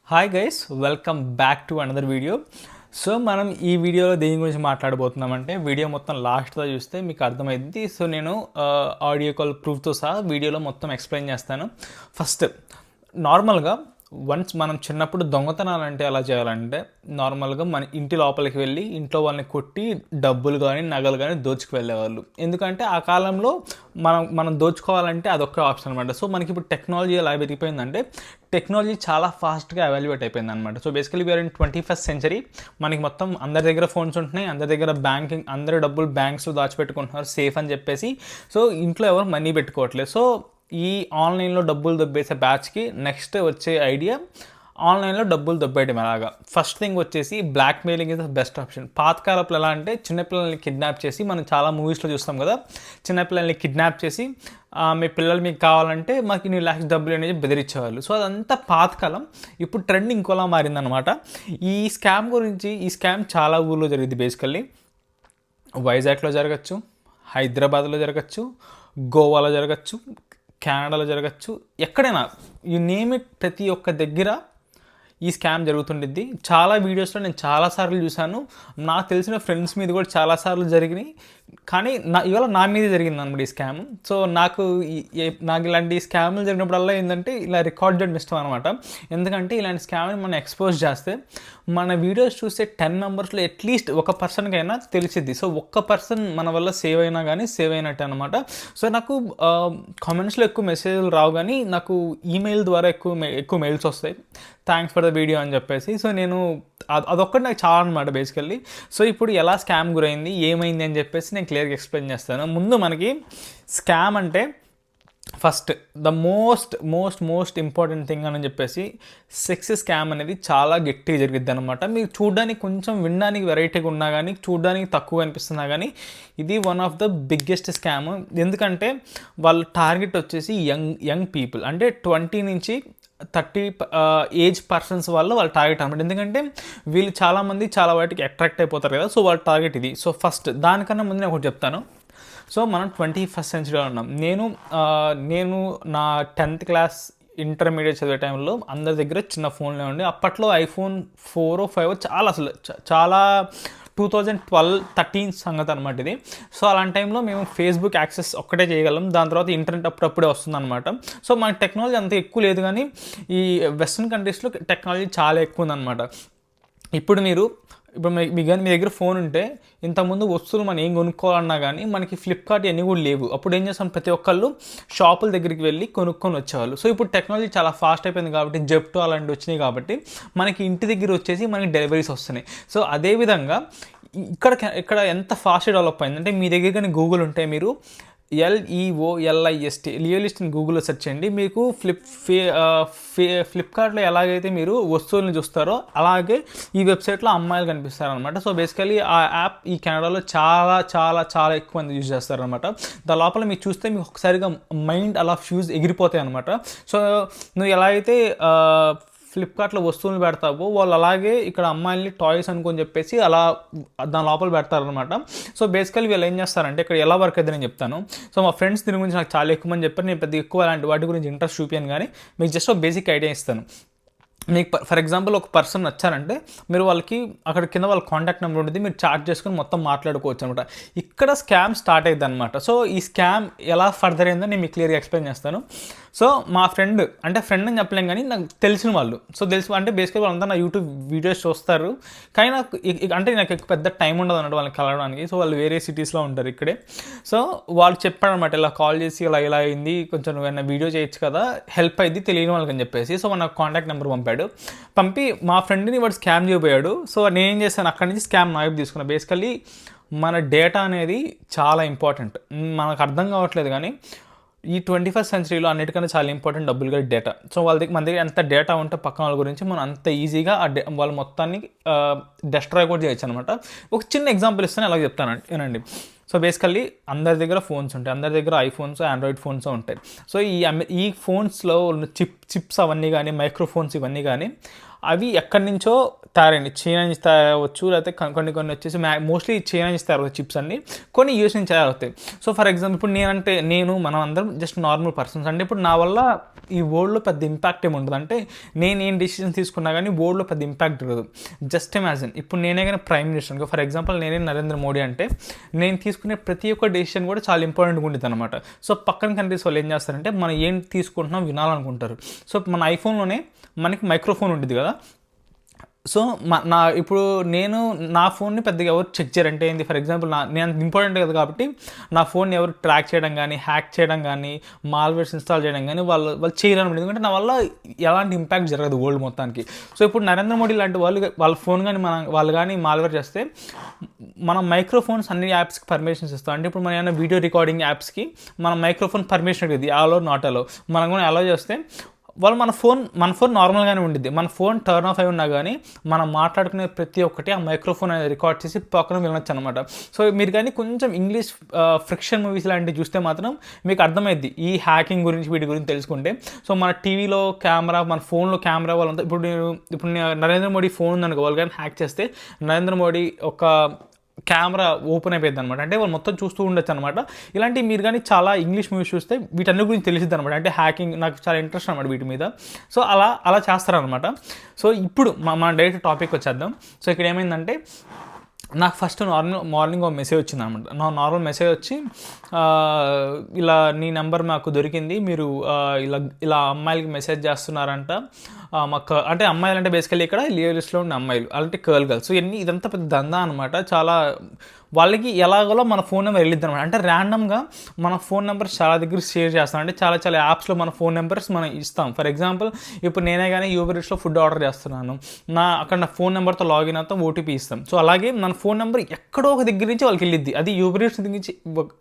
Hi guys, welcome back to another video. So మనం ఈ వీడియోలో దేని గురించి మాట్లాడబోతున్నామంటే వీడియో మొత్తం లాస్ట్లో చూస్తే మీకు అర్థమైంది. సో నేను ఆడియో కాల్ ప్రూఫ్తో సహా వీడియోలో మొత్తం ఎక్స్ప్లెయిన్ చేస్తాను. ఫస్ట్ నార్మల్గా వన్స్ మనం చిన్నప్పుడు దొంగతనాలు అంటే ఎలా చేయాలంటే నార్మల్గా మన ఇంటి లోపలికి వెళ్ళి ఇంట్లో వాళ్ళని కొట్టి డబ్బులు కానీ నగలు కానీ దోచుకు వెళ్ళేవాళ్ళు. ఎందుకంటే ఆ కాలంలో మనం దోచుకోవాలంటే అదొక్క ఆప్షన్ అనమాట. సో మనకి ఇప్పుడు టెక్నాలజీ ఎలా పెరిగిపోయిందంటే టెక్నాలజీ చాలా ఫాస్ట్గా అవైలబుల్ అయిపోయింది అనమాట. So basically we are in 21st century. మనకి మొత్తం అందరి దగ్గర ఫోన్స్ ఉంటున్నాయి, అందరి దగ్గర బ్యాంకింగ్, అందరి డబ్బులు బ్యాంక్స్లో దాచిపెట్టుకుంటున్నారు సేఫ్ అని చెప్పేసి. సో ఇంట్లో ఎవరు మనీ పెట్టుకోవట్లేదు. సో ఈ ఆన్లైన్లో డబ్బులు దొబ్బేసే బ్యాచ్కి నెక్స్ట్ వచ్చే ఐడియా ఆన్లైన్లో డబ్బులు దొబ్బేయడం ఎలాగా. ఫస్ట్ థింగ్ వచ్చేసి blackmailing is the best option. పాతకాలప్పుడు ఎలా అంటే చిన్నపిల్లల్ని కిడ్నాప్ చేసి, మనం చాలా మూవీస్లో చూస్తాం కదా, చిన్నపిల్లల్ని కిడ్నాప్ చేసి మీ పిల్లలు మీకు కావాలంటే మాకు ఇన్ని lakhs డబ్బులు అనేది బెదిరించేవాళ్ళు. సో అదంతా పాతకాలం. ఇప్పుడు ట్రెండ్ ఇంకోలా మారిందనమాట. ఈ స్కామ్ చాలా ఊళ్ళో జరిగింది. బేసికల్లీ వైజాగ్లో జరగచ్చు, హైదరాబాద్లో జరగచ్చు, గోవాలో జరగచ్చు, కెనడాలో జరగచ్చు, ఎక్కడైనా యు నేమ్ ఇట్, ప్రతి ఒక్క దగ్గర ఈ స్కామ్ జరుగుతుండిద్ది. చాలా వీడియోస్లో నేను చాలాసార్లు చూశాను. నాకు తెలిసిన ఫ్రెండ్స్ మీద కూడా చాలాసార్లు జరిగినాయి. కానీ ఇవాళ నా మీదే జరిగింది అనమాట ఈ స్కామ్. సో నాకు ఇలాంటి స్కామ్లు జరిగినప్పుడల్లా ఏంటంటే ఇలా రికార్డెడ్ మిస్టేక్ అనమాట. ఎందుకంటే ఇలాంటి స్కామ్ని మనం ఎక్స్పోజ్ చేస్తే మన వీడియోస్ చూస్తే 10 మెంబర్స్లో అట్లీస్ట్ ఒక పర్సన్కైనా తెలిసిద్ది. సో ఒక్క పర్సన్ మన వల్ల సేవ్ అయినా కానీ సేవ్ అయినట్టే అనమాట. సో నాకు కామెంట్స్లో ఎక్కువ మెసేజ్లు రావు, కానీ నాకు ఈమెయిల్ ద్వారా ఎక్కువ మెయిల్స్ వస్తాయి, థ్యాంక్స్ ఫర్ ద వీడియో అని చెప్పేసి. సో నేను అదొక్కటి నాకు చాలా అనమాట బేసికల్లీ. సో ఇప్పుడు ఎలా స్కామ్ గురైంది, ఏమైంది అని చెప్పేసి నేను క్లియర్గా ఎక్స్ప్లెయిన్ చేస్తాను. ముందు మనకి స్కామ్ అంటే first the most important thing అని చెప్పేసి సెక్స్ స్కామ్ అనేది చాలా గట్టిగా జరిగిద్ది అనమాట. మీరు చూడడానికి కొంచెం వినడానికి వెరైటీగా ఉన్నా కానీ, చూడడానికి తక్కువ అనిపిస్తున్నా కానీ, ఇది one of the biggest scam. ఎందుకంటే వాళ్ళ టార్గెట్ వచ్చేసి యంగ్ పీపుల్, అంటే 20 నుంచి 30 ఏజ్ పర్సన్స్ వాళ్ళ టార్గెట్ అనమాట. ఎందుకంటే వీళ్ళు చాలామంది చాలా వాటికి అట్రాక్ట్ అయిపోతారు కదా. సో వాళ్ళ టార్గెట్ ఇది. సో ఫస్ట్ దానికన్నా ముందు నేను ఒకటి చెప్తాను. సో మనం 21st centuryలో ఉన్నాం. నేను నా 10th క్లాస్ ఇంటర్మీడియట్ చదివే టైంలో అందరి దగ్గర చిన్న ఫోన్లే ఉండి, అప్పట్లో iPhone 4 or 5 చాలా 2012-13 సంగతి అనమాట ఇది. సో అలాంటి టైంలో మేము ఫేస్బుక్ యాక్సెస్ ఒక్కటే చేయగలం. దాని తర్వాత ఇంటర్నెట్ అప్పుడప్పుడే వస్తుంది అనమాట. సో మనకి టెక్నాలజీ అంత ఎక్కువ లేదు, కానీ ఈ వెస్ట్రన్ కంట్రీస్లో టెక్నాలజీ చాలా ఎక్కువ ఉందన్నమాట. ఇప్పుడు మీ దగ్గర ఫోన్ ఉంటే ఇంతకుముందు వస్తువులు మనం ఏం కొనుక్కోవాలన్నా కానీ మనకి ఫ్లిప్కార్ట్ అన్నీ కూడా లేవు. అప్పుడు ఏం చేస్తాం, ప్రతి ఒక్కళ్ళు షాపుల దగ్గరికి వెళ్ళి కొనుక్కొని వచ్చేవాళ్ళు. సో ఇప్పుడు టెక్నాలజీ చాలా ఫాస్ట్ అయిపోయింది కాబట్టి, జెప్టో అలాంటివి వచ్చినాయి కాబట్టి మనకి ఇంటి దగ్గర వచ్చేసి మనకి డెలివరీస్ వస్తున్నాయి. సో అదేవిధంగా ఇక్కడ ఎంత ఫాస్ట్ డెవలప్ అయిందంటే, మీ దగ్గర కానీ గూగుల్ ఉంటే మీరు LEOLIST లియోలిస్ట్ అని గూగుల్లో సెర్చ్ చేయండి. మీకు ఫ్లిప్కార్ట్లో ఎలాగైతే మీరు వస్తువులను చూస్తారో అలాగే ఈ వెబ్సైట్లో అమ్మాయిలు కనిపిస్తారనమాట. సో బేసికలీ ఆ యాప్ ఈ కెనడాలో చాలా చాలా చాలా ఎక్కువ మంది యూజ్ చేస్తారనమాట. దాని లోపల మీరు చూస్తే మీకు ఒకసారిగా మైండ్ అలా ఫ్యూజ్ ఎగిరిపోతాయి అనమాట. సో నువ్వు ఎలా అయితే ఫ్లిప్కార్ట్లో వస్తువులు పెడతావు, వాళ్ళు అలాగే ఇక్కడ అమ్మాయిల్ని టాయ్స్ అనుకొని చెప్పేసి అలా దాని లోపల పెడతారనమాట. సో బేసికలీ వీళ్ళు ఏం చేస్తారంటే, ఇక్కడ ఎలా వర్క్ అవుతుంది నేను చెప్తాను. సో మా ఫ్రెండ్స్ దీని గురించి నాకు చాలా ఎక్కువ మంది చెప్పారు. నేను పెద్ద ఎక్కువ అలాంటి వాటి గురించి ఇంట్రెస్ట్ చూపాను, కానీ మీకు జస్ట్ ఒక బేసిక్ ఐడియా ఇస్తాను. మీకు ఫర్ ఎగ్జాంపుల్ ఒక పర్సన్ వచ్చారంటే మీరు వాళ్ళకి అక్కడ కింద వాళ్ళ కాంటాక్ట్ నెంబర్ ఉంటుంది, మీరు చాట్ చేసుకుని మొత్తం మాట్లాడుకోవచ్చు అనమాట. ఇక్కడ స్కామ్ స్టార్ట్ అయ్యింది అనమాట. సో ఈ స్కామ్ ఎలా ఫర్దర్ అయిందో నేను మీకు క్లియర్గా ఎక్స్ప్లెయిన్ చేస్తాను. సో మా ఫ్రెండ్ అని చెప్పలేం, కానీ నాకు తెలిసిన వాళ్ళు, అంటే బేసికల్ వాళ్ళంతా నా యూట్యూబ్ వీడియోస్ చూస్తారు, కానీ నాకు పెద్ద టైం ఉండదు అన్నట్టు వాళ్ళని కలవడానికి. సో వాళ్ళు వేరే సిటీస్లో ఉంటారు ఇక్కడే. సో వాళ్ళు చెప్పారనమాట, ఇలా కాల్ చేసి ఇలా అయింది, కొంచెం నువ్వేనా వీడియో చేయొచ్చు కదా, హెల్ప్ అయింది తెలియని వాళ్ళకి అని చెప్పేసి. సో నాకు కాంటాక్ట్ నెంబర్ పంపి మా ఫ్రెండ్ని వాడు స్కామ్ చేయబోయాడు. సో నేనేం చేశాను, అక్కడి నుంచి స్కామ్ నాయబ్ తీసుకున్నాను. బేసికల్లీ మన డేటా అనేది చాలా ఇంపార్టెంట్. మనకు అర్థం కావట్లేదు, కానీ ఈ 21st centuryలో అన్నిటికన్నా చాలా ఇంపార్టెంట్ డబ్బులు కూడా డేటా. సో మన దగ్గర ఎంత డేటా ఉంటే పక్కన వాళ్ళ గురించి మనం అంత ఈజీగా వాళ్ళ మొత్తాన్ని డెస్ట్రాయ్ కూడా చేయొచ్చు అనమాట. ఒక చిన్న ఎగ్జాంపుల్ ఇస్తాను, అలాగే చెప్తాను ఏనండి. సో బేసికల్లీ అందరి దగ్గర ఫోన్స్ ఉంటాయి, అందరి దగ్గర ఐఫోన్స్, ఆండ్రాయిడ్ ఫోన్స్ ఉంటాయి. సో ఈ ఫోన్స్లో చిప్స్ అవన్నీ కానీ, మైక్రోఫోన్స్ ఇవన్నీ కానీ అవి ఎక్కడి నుంచో తయారైంది. చైనా నుంచి తయారవచ్చు, లేకపోతే కొన్ని కొన్ని వచ్చేసి మోస్ట్లీ చైనా నుంచి తయారవుతాయి చిప్స్ అన్ని, కొన్ని యూఎస్ నుంచి తయారవుతాయి. సో ఫర్ ఎగ్జాంపుల్ ఇప్పుడు మనం అందరం జస్ట్ నార్మల్ పర్సన్స్. అంటే ఇప్పుడు నా వల్ల ఈ వరల్డ్లో పెద్ద ఇంపాక్ట్ ఏమి ఉండదు. అంటే నేను ఏం డెసిషన్ తీసుకున్నా కానీ వరల్డ్లో పెద్ద ఇంపాక్ట్ ఉండదు. జస్ట్ ఇమాజిన్, ఇప్పుడు నేనే కానీ ప్రైమ్ మినిస్టర్, ఫర్ ఎగ్జాంపుల్ నేనే నరేంద్ర మోడీ అంటే నేను తీసుకునే ప్రతి ఒక్క డెసిషన్ కూడా చాలా ఇంపార్టెంట్గా ఉంటుంది అనమాట. సో పక్కన కంట్రీస్ వాళ్ళు ఏం చేస్తారంటే మనం ఏం తీసుకుంటున్నాం వినాలనుకుంటారు. సో మన ఐఫోన్లోనే మనకి మైక్రోఫోన్ ఉంటుంది కదా. సో ఇప్పుడు నేను నా ఫోన్ని పెద్దగా ఎవరు చెక్ చేయరంటే ఏంది, ఫర్ ఎగ్జాంపుల్ నేను అంత ఇంపార్టెంట్ కదా కాబట్టి నా ఫోన్ ఎవరు ట్రాక్ చేయడం కానీ, హ్యాక్ చేయడం కానీ, మాల్వేర్స్ ఇన్స్టాల్ చేయడం కానీ వాళ్ళు చేయరనమాట. ఎందుకంటే నా వల్ల ఎలాంటి ఇంపాక్ట్ జరగదు వరల్డ్ మొత్తానికి. సో ఇప్పుడు నరేంద్ర మోడీ లాంటి వాళ్ళ ఫోన్ కానీ వాళ్ళు కానీ మాల్వేర్ చేస్తే మనం మైక్రోఫోన్స్ అన్ని యాప్స్కి పర్మిషన్స్ ఇస్తాం. అంటే ఇప్పుడు మన ఏమైనా వీడియో రికార్డింగ్ యాప్స్కి మన మైక్రోఫోన్ పర్మిషన్ ఉంటుంది, అలో నాట్ అలో. మనం కూడా అలో చేస్తే వాళ్ళు మన ఫోన్ నార్మల్గానే ఉండిద్ది. మన ఫోన్ టర్న్ ఆఫ్ అయి ఉన్నా కానీ మనం మాట్లాడుకునే ప్రతి ఒక్కటి ఆ మైక్రోఫోన్ అనేది రికార్డ్ చేసి పక్కన వినొచ్చు అనమాట. సో మీరు కానీ కొంచెం ఇంగ్లీష్ ఫ్రిక్షన్ మూవీస్ లాంటివి చూస్తే మాత్రం మీకు అర్థమైద్ది ఈ హ్యాకింగ్ గురించి, వీటి గురించి తెలుసుకుంటే. సో మన టీవీలో కెమెరా, మన ఫోన్లో కెమెరా వాళ్ళంతా ఇప్పుడు నరేంద్ర మోడీ ఫోన్ ఉందనుకో, వాళ్ళు కానీ హ్యాక్ చేస్తే నరేంద్ర మోడీ ఒక కెమెరా ఓపెన్ అయిపోయింది అనమాట. అంటే వాళ్ళు మొత్తం చూస్తూ ఉండొచ్చు అనమాట. ఇలాంటి మీరు కానీ చాలా ఇంగ్లీష్ మూవీస్ చూస్తే వీటన్ని గురించి తెలిసిద్ది అనమాట. అంటే హ్యాకింగ్ నాకు చాలా ఇంట్రెస్ట్ అనమాట వీటి మీద. సో అలా చేస్తారనమాట. సో ఇప్పుడు మన డైరెక్ట్ టాపిక్ వచ్చేద్దాం. సో ఇక్కడ ఏమైందంటే నాకు ఫస్ట్ మార్నింగ్ ఒక మెసేజ్ వచ్చింది అనమాట. నార్మల్ మెసేజ్ వచ్చి ఇలా నీ నెంబర్ మాకు దొరికింది, మీరు ఇలా అమ్మాయిలకి మెసేజ్ చేస్తున్నారంట మాకు. అంటే అమ్మాయిలు అంటే బేసికల్లీ ఇక్కడ లియో లిస్ట్లో ఉన్న అమ్మాయిలు, అంటే గర్ల్స్. సో ఇదంతా పెద్ద దందా అనమాట. చాలా వాళ్ళకి ఎలాగోలో మన ఫోన్ నెంబర్ వెళ్ళిద్ది అనమాట. అంటే ర్యాండమ్గా మన ఫోన్ నెంబర్స్ చాలా దగ్గర షేర్ చేస్తాం. అంటే చాలా యాప్స్లో మన ఫోన్ నెంబర్స్ మనం ఇస్తాం. ఫర్ ఎగ్జాంపుల్ ఇప్పుడు నేనే కానీ యూబర్ ఈట్స్లో ఫుడ్ ఆర్డర్ చేస్తున్నాను, అక్కడ నా ఫోన్ నెంబర్తో లాగిన్ అవుతాం, ఓటీపీ ఇస్తాం. సో అలాగే మన ఫోన్ నెంబర్ ఎక్కడో ఒక దగ్గర నుంచి వాళ్ళకి వెళ్ళిద్ది. అది యూబర్ ఈట్స్ నుంచి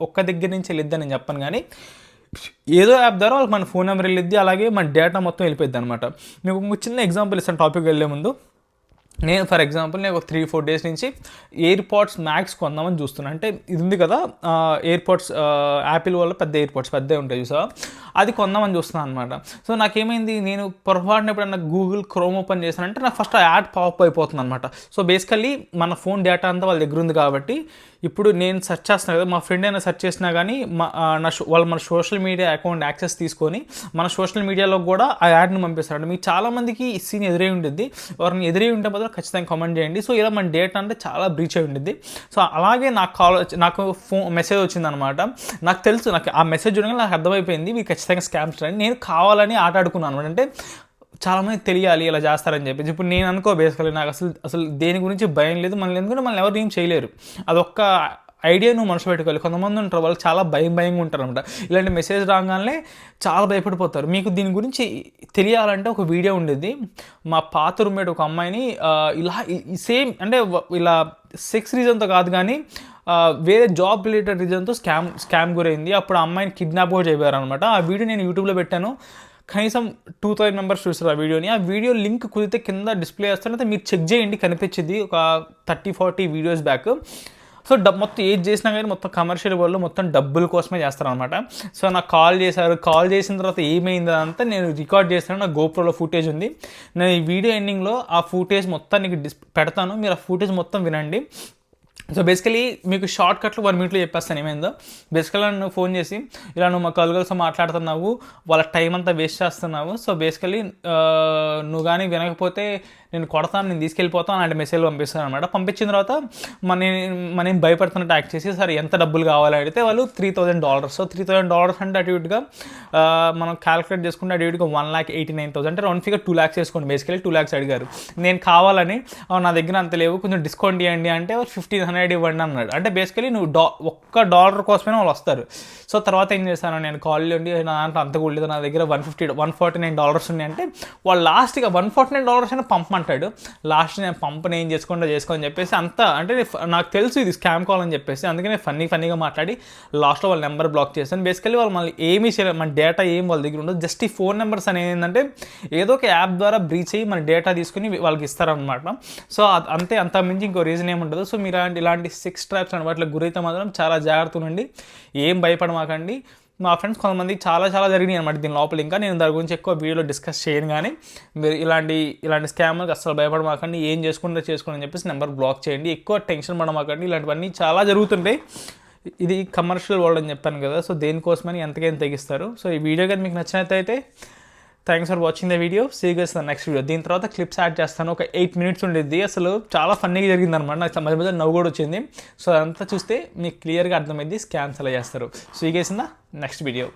ఒక్క దగ్గర నుంచి వెళ్ళిద్ది అని నేను చెప్పను, కానీ ఏదో యాప్ ద్వారా వాళ్ళకి మన ఫోన్ నెంబర్ వెళ్ళిద్ది, అలాగే మన డేటా మొత్తం వెళ్ళిపోద్ది అనమాట. మీకు ఒక చిన్న ఎగ్జాంపుల్ ఇస్తాను టాపిక్ వెళ్ళే ముందు. నేను ఫర్ ఎగ్జాంపుల్ నేను ఒక 3-4 డేస్ నుంచి ఎయిర్పాడ్స్ మ్యాక్స్ కొందామని చూస్తున్నాను. అంటే ఇది ఉంది కదా ఎయిర్పాడ్స్, యాపిల్ వల్ల పెద్దవి ఉంటాయి చూసా, అది కొందామని చూస్తున్నాను అనమాట. సో నాకేమైంది, నేను పొరపాటున ఎప్పుడన్నా గూగుల్ క్రోమ్ ఓపెన్ చేశానంటే నాకు ఫస్ట్ ఆ యాడ్ పాప్ అయిపోతుంది అనమాట. సో బేసికల్లీ మన ఫోన్ డేటా అంతా వాళ్ళ దగ్గర ఉంది కాబట్టి ఇప్పుడు నేను సెర్చ్ చేస్తున్నాను కదా, మా ఫ్రెండ్ అయినా సెర్చ్ చేసినా కానీ వాళ్ళు మన సోషల్ మీడియా అకౌంట్ యాక్సెస్ తీసుకొని మన సోషల్ మీడియాలో కూడా ఆ యాడ్ని పంపిస్తారు. మీకు చాలామందికి ఈ సీన్ ఎదురై ఉంటుంది. ఎవరిని ఎదురై ఉంటే మాత్రం ఖచ్చితంగా కామెంట్ చేయండి. సో ఇలా మన డేటా అంటే చాలా బ్రీచ్ అయి ఉంటుంది. సో అలాగే నాకు మెసేజ్ వచ్చిందనమాట. నాకు తెలుసు, నాకు ఆ మెసేజ్ చూడగానే నాకు అర్థమైపోయింది మీరు ఖచ్చితంగా స్కామ్స్ అని. నేను కావాలని ఆట ఆడుకున్నాను అనమాట. అంటే చాలామంది తెలియాలి ఇలా చేస్తారని చెప్పేసి. ఇప్పుడు నేను అనుకో బేసికల్లీ నాకు అసలు దేని గురించి భయం లేదు, ఎందుకంటే మనల్ని ఎవరు ఏం చేయలేరు. అదొక్క ఐడియా నువ్వు మనసు పెట్టుకోవాలి. కొంతమంది ఉంటారు వాళ్ళు చాలా భయంగా ఉంటారు అనమాట. ఇలాంటి మెసేజ్ రాగానే చాలా భయపడిపోతారు. మీకు దీని గురించి తెలియాలంటే ఒక వీడియో ఉండేది. మా పాత రూమ్మేట్ ఒక అమ్మాయిని ఇలా సేమ్ అంటే ఇలా సెక్స్ రీజన్తో కాదు కానీ వేరే జాబ్ రిలేటెడ్ రీజన్తో స్కామ్ గురైంది. అప్పుడు ఆ అమ్మాయిని కిడ్నాప్ కూడా చేయబోయారు అనమాట. ఆ వీడియో నేను యూట్యూబ్లో పెట్టాను. కనీసం 2000 మెంబర్స్ చూస్తారు ఆ వీడియోని. ఆ వీడియో లింక్ కుదిరితే కింద డిస్ప్లే చేస్తాను, అయితే మీరు చెక్ చేయండి, కనిపించింది ఒక 30-40 వీడియోస్ బ్యాక్. సో మొత్తం ఏది చేసినా కానీ మొత్తం కమర్షియల్ వాళ్ళు మొత్తం డబ్బుల కోసమే చేస్తారనమాట. సో నాకు కాల్ చేసిన తర్వాత ఏమైంది అంతా నేను రికార్డ్ చేస్తాను. నా గోప్రోలో ఫుటేజ్ ఉంది. నేను ఈ వీడియో ఎండింగ్లో ఆ ఫుటేజ్ మొత్తం నీకు పెడతాను, మీరు ఆ ఫుటేజ్ మొత్తం వినండి. సో బేసికలీ మీకు షార్ట్ కట్లు 1 minute చెప్పేస్తాను ఏమైందో. బేసికల్గా నన్ను ఫోన్ చేసి ఇలా నువ్వు మా కలుగలతో మాట్లాడుతున్నావు, వాళ్ళ టైం అంతా వేస్ట్ చేస్తున్నావు, సో బేసికలీ నువ్వు కానీ వినకపోతే నేను కొడతాను, నేను తీసుకెళ్ళిపోతాను అలాంటి మెసేజ్లు పంపిస్తాను అనమాట. పంపించిన తర్వాత మనం భయపడుతున్నట్టు యాక్ట్ చేసి సరే ఎంత డబ్బులు కావాలని అడిగితే వాళ్ళు $3,000. సో $3,000 అంటే అటు ఇటుగా మనం క్యాలిక్యులేట్ చేసుకుంటే అటు ఇటుగా 1,89,000 అంటే రౌండ్ ఫిగర్ 2 lakhs వేసుకోండి. బేసికలీ 2 lakhs అడిగారు. నేను కావాలని నా దగ్గర అంత లేవు, కొంచెం డిస్కౌంట్ ఇవ్వండి అంటే వాళ్ళు 1,500 ఇవ్వండి అన్నాడు. అంటే బేసికలీ నువ్వు $1 కోసమే వాళ్ళు వస్తారు. సో తర్వాత ఏం చేశాను, నేను కాల్ ఉండి నా దాంట్లో అంత కూడా లేదు, నా దగ్గర $149 ఉన్నాయి అంటే వాళ్ళు లాస్ట్గా $149 అయినా పంపమంటాడు. లాస్ట్ నేను పంపని ఏం చేసుకోని చెప్పేసి అంతా అంటే నాకు తెలుసు ఇది స్కామ్ కాల్ అని చెప్పేసి అందుకనే ఫన్నీగా మాట్లాడి లాస్ట్లో వాళ్ళ నెంబర్ బ్లాక్ చేశాను. బేసికలీ వాళ్ళు మళ్ళీ ఏమీ చేయలేదు, మన డేటా ఏం వాళ్ళ దగ్గర ఉండదు. జస్ట్ ఈ ఫోన్ నెంబర్స్ అనేది ఏంటంటే ఏదో ఒక యాప్ ద్వారా బ్రీచ్ అయ్యి మన డేటా తీసుకుని వాళ్ళకి ఇస్తారనమాట. సో అంతే, అంత మించి ఇంకో రీజన్ ఏమి ఉండదు. సో మీరు ఇలాంటి సెక్స్ ట్రాప్స్ అని వాటికి గురైతే మాత్రం చాలా జాగ్రత్తగా ఉండండి, ఏం భయపడమాకండి. మా ఫ్రెండ్స్ కొంతమంది చాలా చాలా జరిగినాయి అనమాట దీని లోపల. ఇంకా నేను దాని గురించి ఎక్కువ వీడియోలో డిస్కస్ చేయను, కానీ మీరు ఇలాంటి స్కామ్కి అస్సలు భయపడమాకండి. ఏం చేసుకుంటే చేసుకోండి అని చెప్పేసి నెంబర్ బ్లాక్ చేయండి. ఎక్కువ టెన్షన్ పడమాకండి. ఇలాంటివన్నీ చాలా జరుగుతుంటాయి. ఇది కమర్షియల్ వరల్డ్ అని చెప్పాను కదా, సో దేనికోసమని ఎంతకైనా తెగిస్తారు. సో ఈ వీడియో కానీ మీకు నచ్చినట్లయితే thanks for watching the video. See you guys in the next video. దీని తర్వాత క్లిప్స్ యాడ్ చేస్తాను. ఒక 8 minutes ఉండేది. అసలు చాలా ఫన్నీగా జరిగింది అనమాట. నాకు మధ్య మధ్య నవ్వు కూడా వచ్చింది. సో అదంతా చూస్తే మీకు క్లియర్గా అర్థమైంది స్కామ్స్ ఎలా చేస్తారు. So you guys in the next video.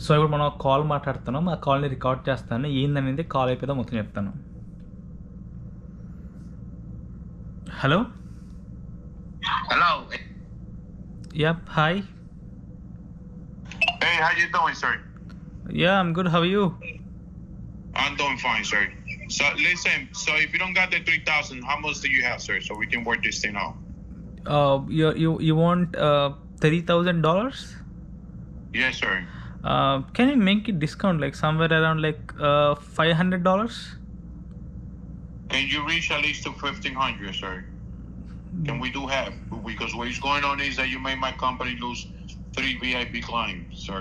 So ఇప్పుడు మనం కాల్ మాట్లాడుతున్నాం. ఆ కాల్ని రికార్డ్ చేస్తాను. ఏందనేది కాల్ అయిపోతే మొత్తం చెప్తాను. Hello. Hello. Yup, hi. Hey, how you doing, sir? Yeah, I'm good. How are you? I'm doing fine, sir. So listen, so if you don't got the 3,000, how much do you have, sir? So we can work this thing out. You want $3,000? Yes, sir. Can you make it discount like somewhere around like $500? Can you reach at least to 1,500, sir? Can we do half? Because what's going on is that you made my company lose 3 VIP clients, sir.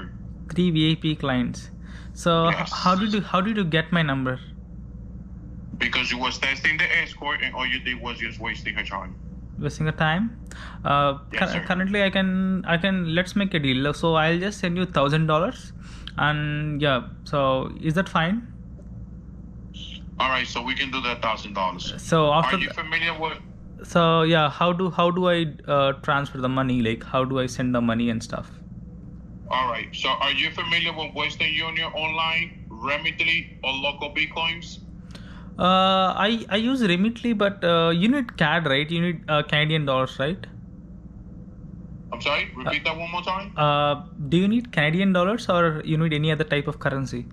3 VIP clients. So Yes. how did you get my number? Because you was testing the escort and all you did was just wasting her time. Wasting your time. Yes, sir. Currently I can let's make a deal. So I'll just send you $1,000, and yeah, so is that fine? All right, so we can do that $1,000. So after Are you familiar with? so yeah, how do I transfer the money? Like how do I send the money and stuff? All right, so are you familiar with Western Union Online, Remitly, or Local Bitcoins? I use Remitly, but you need CAD, right? You need Canadian dollars, right? I'm sorry, repeat that one more time. Do you need Canadian dollars or you need any other type of currency?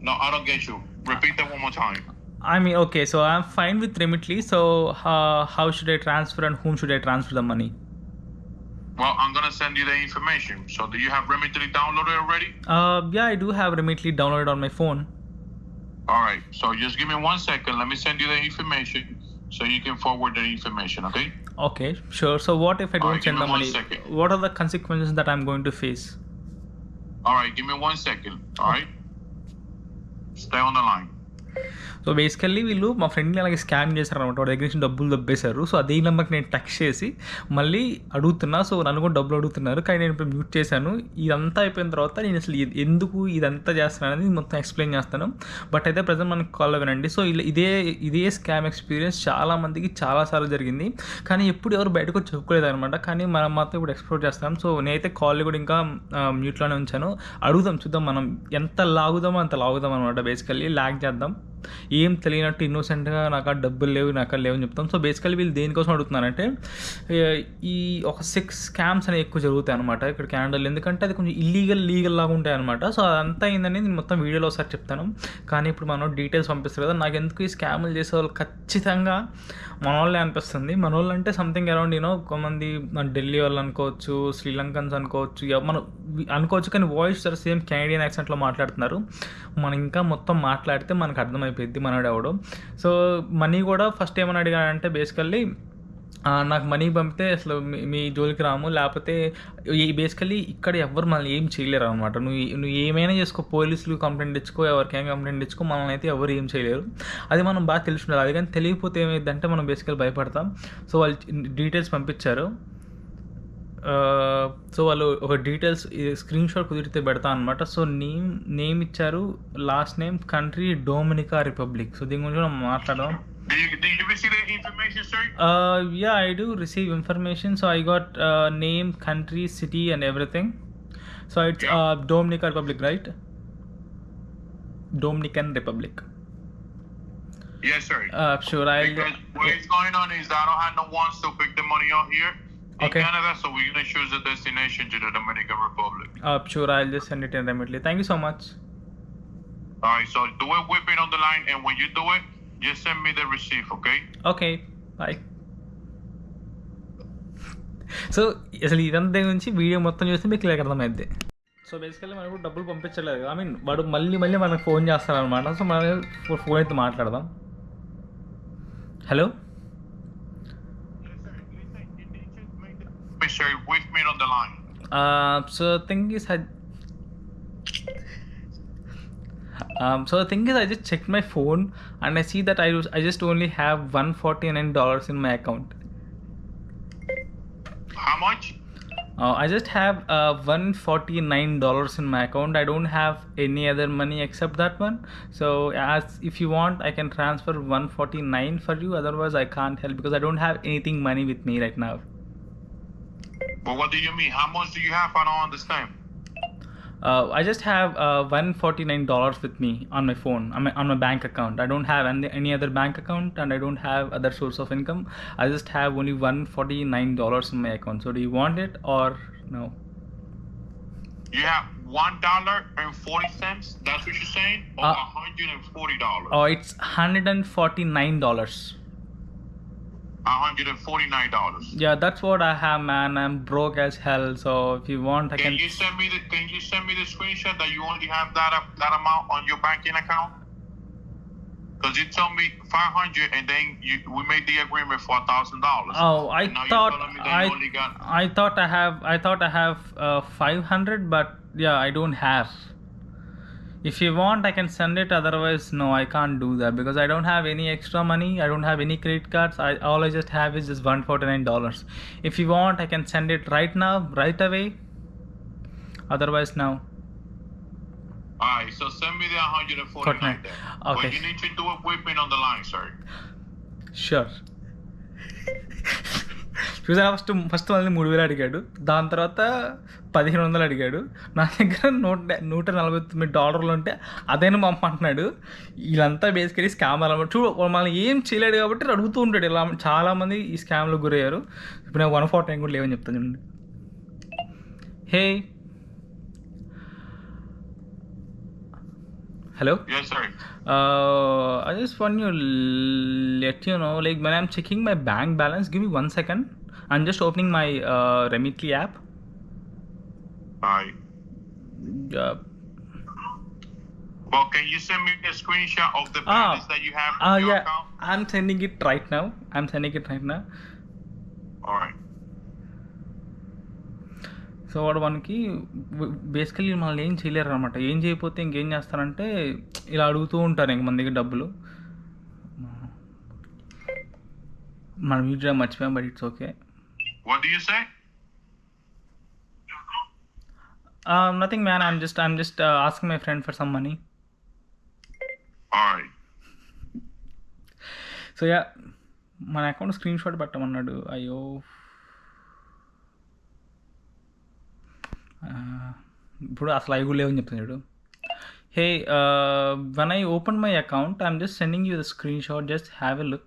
No, I don't get you. Repeat that one more time. I mean, okay, so I'm fine with Remitly. So how should I transfer and whom should I transfer the money? Well, I'm gonna send you the information. So, do you have Remitly downloaded already? Yeah, I do have Remitly downloaded on my phone. All right. So, just give me 1 second. Let me send you the information so you can forward the information. Okay? Okay, sure. So what if I don't Alright, send give the me 1 money? second. What are the consequences that I'm going to face? All right. Give me 1 second. All right. Stay on the line. So basically వీళ్ళు మా ఫ్రెండ్ని అలాగే scam చేశారు అనమాట. వాడి దగ్గర నుంచి డబ్బులు దబ్బేశారు. సో అదే నెంబర్కి నేను టెక్స్ట్ చేసి మళ్ళీ అడుగుతున్నా. సో నన్ను కూడా డబ్బులు అడుగుతున్నారు, కానీ నేను ఇప్పుడు మ్యూట్ చేశాను. ఇదంతా అయిపోయిన తర్వాత నేను అసలు ఎందుకు ఇదంతా చేస్తాను అనేది మొత్తం ఎక్స్ప్లెయిన్ చేస్తాను. బట్ అయితే ప్రజెంట్ మనకు కాల్ వినండి. సో ఇదే స్కామ్ ఎక్స్పీరియన్స్ చాలామందికి చాలాసార్లు జరిగింది, కానీ ఎప్పుడు ఎవరు బయటకు వచ్చి చెప్పుకోలేదు అనమాట. కానీ మనం మాత్రం ఇప్పుడు ఎక్స్ప్లోర్ చేస్తాం. సో నేనైతే కాల్ కూడా ఇంకా మ్యూట్లోనే ఉంచాను. అడుగుదాం, చూద్దాం మనం ఎంత లాగుదామో అంత లాగుదాం అనమాట. బేసికల్లీ ల్యాగ్ చేద్దాం. ఏం తెలియనట్టు ఇన్నోసెంట్గా నాకు డబ్బులు లేవు అని చెప్తాం. సో బేసికల్లీ వీళ్ళు దేనికోసం అడుగుతున్నారంటే ఈ ఒక 6 స్కామ్స్ అనేవి ఎక్కువ జరుగుతాయి అనమాట ఇక్కడ కెనడాలో. ఎందుకంటే అది కొంచెం లీగల్ లాగా ఉంటాయి అనమాట. సో అదంతా అయిందని నేను మొత్తం వీడియోలో ఒకసారి చెప్తాను. కానీ ఇప్పుడు మనం డీటెయిల్స్ పంపిస్తారు కదా, నాకు ఎందుకు ఈ స్కాములు చేసే వాళ్ళు ఖచ్చితంగా మన వాళ్ళే అనిపిస్తుంది. మన వాళ్ళు అంటే సంథింగ్ అరౌండ్ కొంతమంది ఢిల్లీ వాళ్ళు అనుకోవచ్చు, శ్రీలంకన్స్ అనుకోవచ్చు, మనం అనుకోవచ్చు, కానీ వాయిస్ సరే సేమ్ కెనడియన్ యాక్సెంట్లో మాట్లాడుతున్నారు. మనం ఇంకా మొత్తం మాట్లాడితే మనకు అర్థమైపోయింది మనోడు ఎవడో. సో మనీ కూడా ఫస్ట్ ఏమని అడిగాడంటే బేసికల్లీ నాకు మనీ పంపితే అసలు మీ జోలికి రాము, లేకపోతే బేసికల్లీ ఇక్కడ ఎవరు మనల్ని ఏం చేయలేరు అనమాట. నువ్వు ఏమైనా చేసుకో, పోలీసులు కంప్లైంట్ ఇచ్చుకో, ఎవరికైనా కంప్లైంట్ ఇచ్చుకో, మనల్ని అయితే ఎవరు ఏం చేయలేరు. అది మనం బాగా తెలుసుకుంటారు. అది కానీ తెలియకపోతే ఏమైందంటే మనం బేసికల్ భయపడతాం. సో వాళ్ళు డీటెయిల్స్ పంపించారు. సో వాళ్ళు ఒక డీటెయిల్స్ స్క్రీన్ షాట్ కుదిరితే పెడతా అనమాట. సో నేమ్ ఇచ్చారు, last name, country Dominica republic. So దీని గురించి మనం మాట్లాడదాం. Did you receive the information, sir? Yeah, I do receive information. So I got name, country, city, and everything. So it's Dominica Republic, right? Dominican Republic. Yes, sir. Sure. Because what is going on is that I don't have no ones to pick the money out here in Okay. Canada, so we're gonna choose a destination to the Dominican Republic. Sure, I'll just send it in immediately. Thank you so much. All right, so do it, whip it on the line, and when you do it, just send me the receipt, okay? Okay, bye. So అసలు ఇదంతా గురించి video మొత్తం చూస్తే మీకు clear అర్థమైంది. So basically మనకు డబ్బులు పంపించలేదు. ఐ మీన్ వాడు మళ్ళీ మనకు ఫోన్ చేస్తారనమాట. సో మనం ఫోన్ అయితే మాట్లాడదాం. Hello. Sir, whip me on the line. So the thing is, I just checked my phone and I see that I just only have $149 in my account. How much? I just have $149 in my account. I don't have any other money except that one. So if you want, I can transfer 149 for you. Otherwise, I can't help because I don't have anything money with me right now. But what do you mean? How much do you have? I don't understand. I just have $149 with me on my phone, on my bank account. I don't have any other bank account and I don't have other source of income. I just have only $149 in my account. So do you want it or no? You have $1.40. That's what you're saying? Or $140? Oh, it's $149. $149. Yeah, that's what I have, man. I'm broke as hell. So if you want, I Can can. you send me the screenshot that you only have that amount on your banking account? Because you told me 500 and then we made the agreement for $1,000. Oh, I and now thought you're telling me that you only got. I thought I have 500, but yeah, I don't have. If you want, I can send it. Otherwise, no, I can't do that because I don't have any extra money. I don't have any credit cards. All I just have is just $149. If you want, I can send it right now, right away. Otherwise, no. Alright, so send me the 149 then. Okay. But you need to do it with me on the line, sir. Sure. చూసారా, first మళ్ళీ 3,000 అడిగాడు. దాని తర్వాత 1,500 అడిగాడు. నా దగ్గర $149 ఉంటే అదైనా పంపంటున్నాడు. వీళ్ళంతా బేసికలీ స్కామర్ అన్నమాట. చూడు, మనల్ని ఏం చేయలేడు కాబట్టి అడుగుతూ ఉంటాడు. ఇలా చాలామంది ఈ స్కామ్లో గురయ్యారు. ఇప్పుడు నేను 149 కూడా లేవని చెప్తాను చూడండి. హే, hello. Yes, sir. I just want to let you know, like when I'm checking my bank balance, give me 1 second. I'm just opening my Remitly app. Alright. Well, can you send me a screenshot of the balance that you have in your yeah, account? I'm sending it right now. Alright. So వాడు మనకి basically మనల్ని ఏం చేయలేరు అనమాట. ఏం చేయకపోతే ఇంకేం చేస్తారంటే ఇలా అడుగుతూ ఉంటారు ఇంక మన దగ్గర డబ్బులు. మనం వీడియో మర్చిపోయాం, but it's okay. What do you say? Nothing, man. I'm just asking my friend for some money. Alright. So yeah, మన అకౌంట్ స్క్రీన్ షాట్ పెట్టమన్నాడు. అయ్యో, ఇప్పుడు అసలు అవి కూడా లేవని చెప్తున్నాడు. హే, when I opened my account, I'm just sending you the screenshot. Just have a look.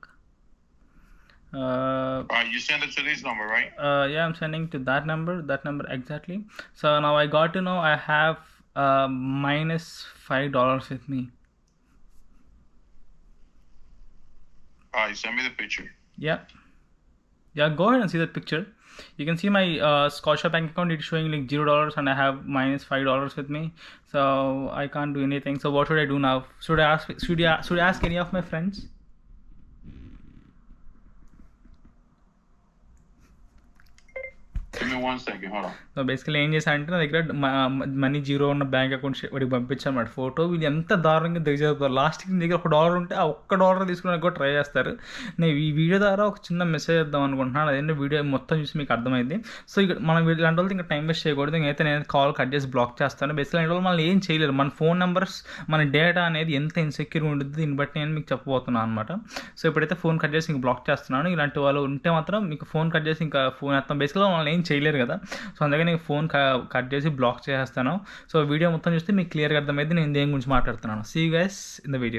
You send it to this number, right? Yeah, I'm sending to that number exactly. So now I got to know I have -$5 with me. Alright, send me the picture. Yeah, go ahead and see that picture. You can see my Scotia bank account. It's showing like $0 and I have -$5 with me. So I can't do anything. So what should I do now? Should I ask any of my friends? Give me 1 second, hold on. So basically ఏం చేశా అంటే, నా దగ్గర money zero ఉన్న bank account వాడికి పంపించాను photo. వీళ్ళు ఎంత దారుణంగా దిగజారుతారు. లాస్ట్కి నీ దగ్గర $1 ఉంటే ఆ $1 తీసుకుని కూడా ట్రై చేస్తారు. నేను ఈ వీడియో ద్వారా ఒక చిన్న మెసేజ్ ఇద్దాం అనుకుంటున్నాను. అదేంటే వీడియో మొత్తం చూసి మీకు అర్థమైంది. సో ఇక్కడ మనం ఇలాంటి వాళ్ళతో ఇంకా టైం వేస్ట్ చేయకూడదు. ఇంకైతే నేను కాల్ కట్ చేసి బ్లాక్ చేస్తాను. బేసికలీ ఇలాంటి వాళ్ళు మనం ఏం చేయలేరు. మన ఫోన్ నెంబర్స్, మన డేటా అనేది ఎంత ఇన్సెక్యూర్ ఉంటుంది, దీన్ని బట్టి నేను మీకు చెప్పబోతున్నాను అనమాట. సో ఇప్పుడైతే ఫోన్ కట్ చేసి ఇంక బ్లాక్ చేస్తున్నాను. ఇలాంటి వాళ్ళు ఉంటే మాత్రం మీకు ఫోన్ కట్ చేసి ఇంకా ఫోన్ వేస్తాం. బేసికల్గా మనం ఏం చేయలేరు కదా. సో అందుకని నేను ఫోన్ కట్ చేసి బ్లాక్ చేసేస్తాను. సో వీడియో మొత్తం చూస్తే మీకు క్లియర్గా అర్థమైంది నేను దేని గురించి మాట్లాడుతున్నాను. See you guys in the video.